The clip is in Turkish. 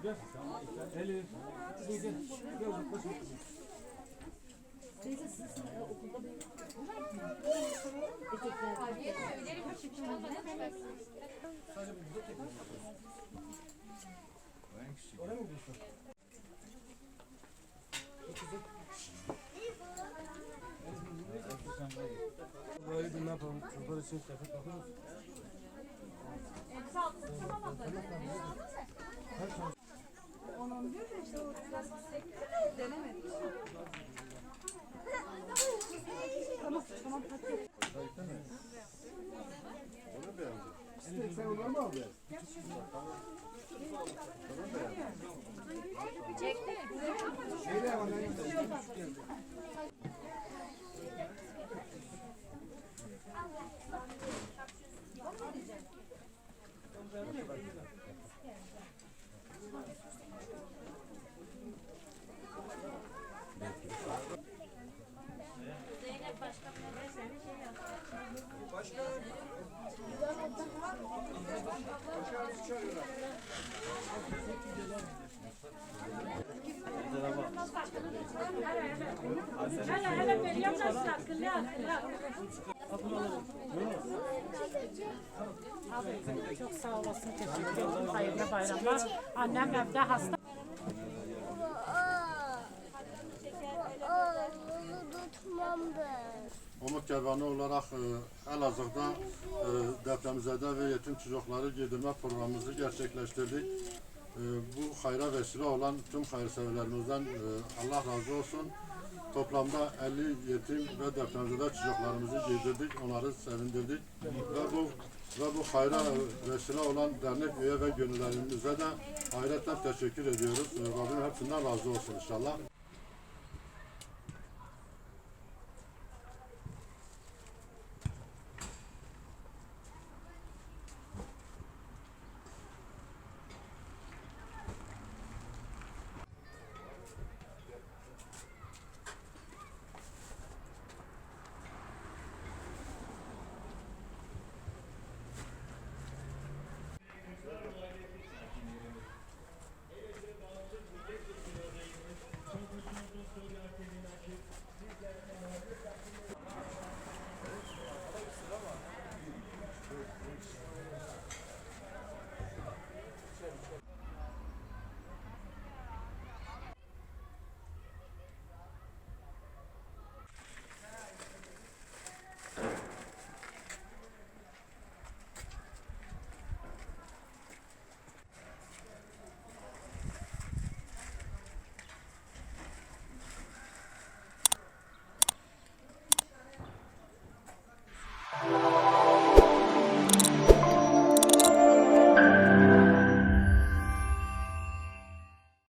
Gel. Elif. Gel. Gel uzaklaş. Teyze siz okulda bir Sadece bu burada tek. Oraya mı gidiyorsun? Böyle bir ne yapalım? Çocuklar için kıyafet bakıyoruz. onun diyor da işte o biraz denemedik. Tamam hadi. Sen onları mı aldın? Şeyle hemen Zeynep başkanına seni şey yaptı. Hele hele veriyorum da size akıllı akıllı. Abi çok sağ olasın. Teşekkür ederim. Hayırlı bayramlar. Annem evde hasta. Tutmam ben. Umut Kervanı olarak Elazığ'da depremzede ve yetim çocukları giydirme programımızı gerçekleştirdik. Bu hayra vesile olan tüm hayırseverlerimizden Allah razı olsun. Toplamda 50 yetim ve depremzede çocuklarımızı giydirdik, onları sevindirdik. Ve bu hayra vesile olan dernek üye ve gönüllerimize de hayretle teşekkür ediyoruz. Rabbim hepsinden razı olsun inşallah.